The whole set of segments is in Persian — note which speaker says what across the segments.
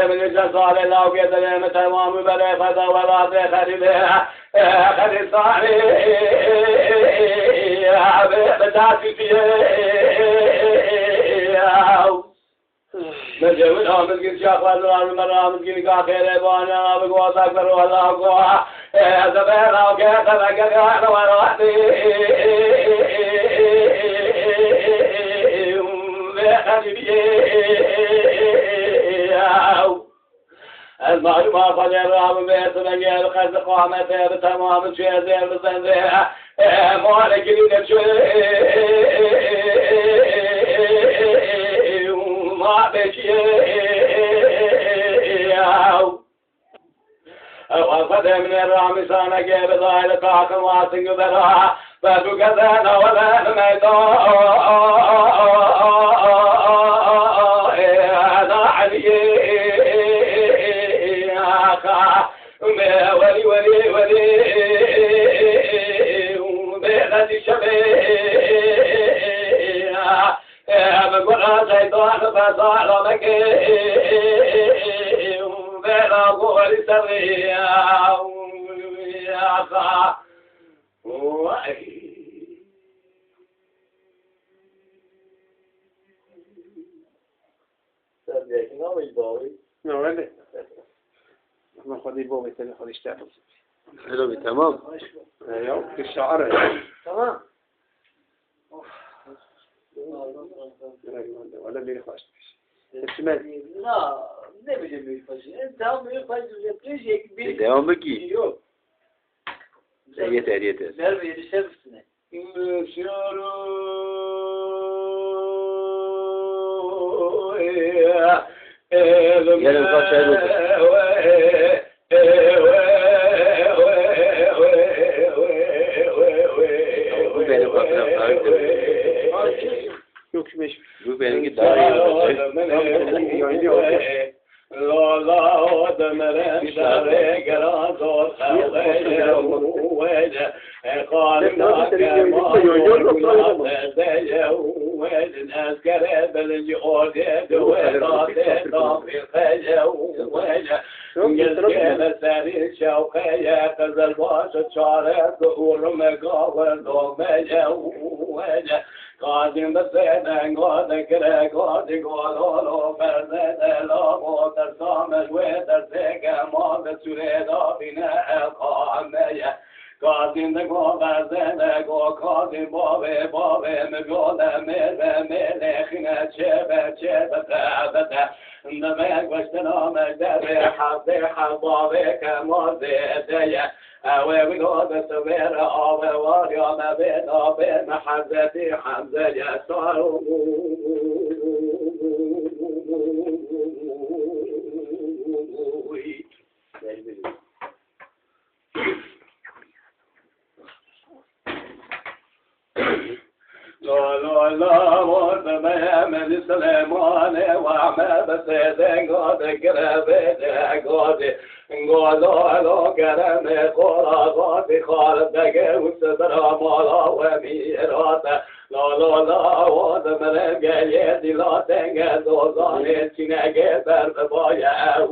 Speaker 1: من الجزال الله وقدر متمام بلا فضا ولا خريبه خريب صاري بتاسي مجموعة آمدگیر شاخوان ران من آمدگیر کافر بان آمدگوز اکبر والله گواه زبان آگه تبکر وراتی از معلوم آفاده رام بیت نگیر خز قامته به تمام چه زیر بزنده مالکی نشوی ما وفد من الرامي سانك بضايل قاكم واسق برا فدو كذان ولا ميدان هذا علي ولي ولي ولي بغدي شبيه بقول شيطان فصار بك بلا قول سريا يا خا
Speaker 2: ما خذي بومي تاني خذي اشتغل.
Speaker 3: حلو تمام.
Speaker 2: ايوه الشعر
Speaker 4: تمام.
Speaker 2: ولا بيخش. اسمع.
Speaker 4: لا ne bileyim büyük başı. Tamam büyük başı yapacak bir.
Speaker 3: Devam ki.
Speaker 4: Yok.
Speaker 3: Yeter yeter.
Speaker 4: Ver bir yedişer üstüne.
Speaker 3: Gelin kaç ay oldu. Bu benim fotoğraflarım.
Speaker 2: Yok meş.
Speaker 3: Bu benimki daha iyi olacak.
Speaker 1: لا دمرم شر گرازات خویه وویده قالنا کما وویده وویده نسکره بلنجی آده دویده دافی خیه وویده گزگل سری شوقیه قزل باش چاره دورم گاور دومیه وویده قادم بسیدن قادم کره قادم قادالو بردن لامو در سامش و در سکه ما به سوره دابینه قامه قادم دگو بردن گو قادم بابه مگوله مله خینه چه به تعبته نمک بشتن آمش در حبابه که ما زیده اوه بگاد سویر آوه واریا مبین آبه محزتی حمزه یسارو لا من سليمان وعمى بسيدن قاد قربت قاد قالوا كرم قرا قاد خالد دقه وسدرا مالا وميرات لا واد من قال لا تنگ دوزان چنگه بر بایا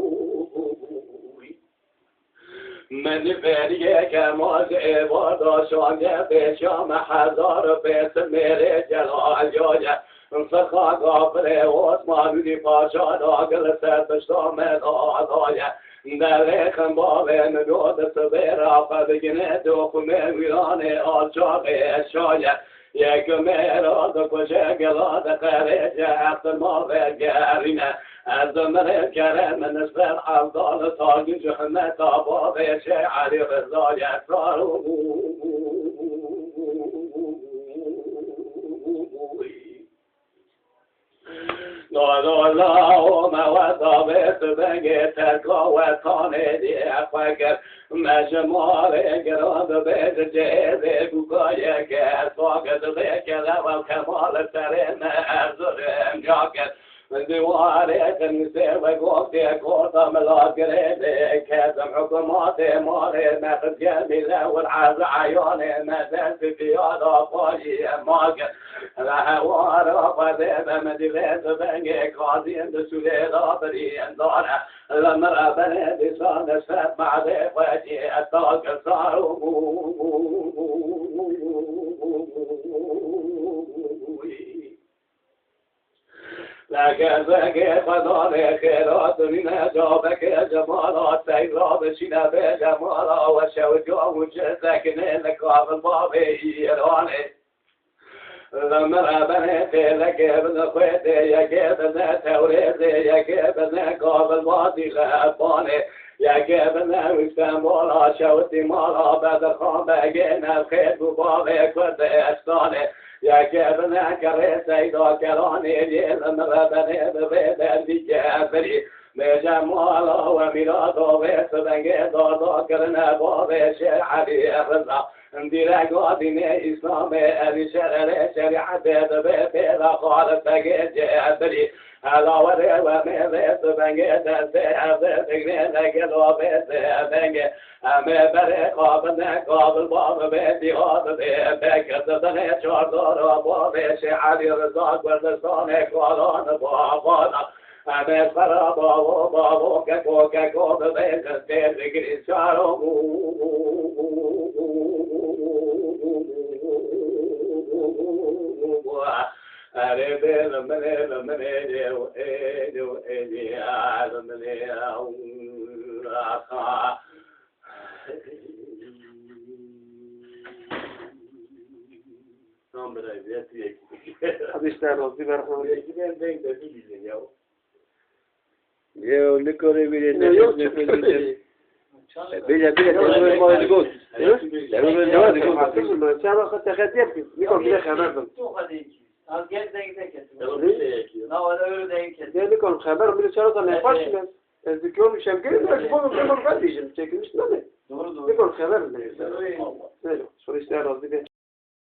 Speaker 1: من بریه که ماز عبادا شانه به شام هزار بیت میره جلال جاجه فرخا غافر عثمانی پاشا داگل سرتشتام دادایه در خنباوه نگود سبیرا فبگنه دوخمه ویران آجاق شایه یک میراد کشه گلاد خریجه اختر ما بگرینه از من کرم نسبت افضال تاگی جهنم تابا شعری رضای اسرار اللهم وثابت بقيت القوة دي أخوك مجموعة قراب بيت جيدك وقايك فوقت ذيك لو الكمال سرين أرزر جاكت دوارك النساء وقوتي قوطة ملاك ريدك كذا حكمات ماري مخد جميلة والعز عياني مدد في هذا فاجي ماك لها وارا فذيبة مدلة بنجي قاضين بسولي دابرين دارة لما بني بسان السد بعد فاجي التاك صاروا لكن زكي فضل خيرات من جابك جمالات سيراب شنا بجمالا وشوجا وجسكن لكاب البابي يراني لما بنيت لك ابن خويتي يا كيبنا توريتي يا كيبنا قابل بادي لأباني يا كيبنا وستمولا شوتي مالا بدخان بقينا الخيط وبابي كرد أشتاني يا كيبنا كريت سيدا كراني لما بنيت بيت الجابري بجمالا وميرادا بيت بنجي دادا كرنا بابي شعري الرزا انديرا قادني اسلامي ابي شريعه بلا خالد بقيت جابري هذا وري وميت بنجي تغني لك لو بيت بنجي امي بري قابل باب بيتي هذا بك تدني شردار بابي شعري رزاق وردستاني قالان بابانا أنا فرا بابو كاكو ببيت تغري شارو
Speaker 3: Yo le corre bien, bella,
Speaker 2: لكم خبر من الشرطة ما يفعلش بس الذكر مش هنجيب لك فوق من ما فاتيش مش مش نعمل لكم خبر من شو يستاهل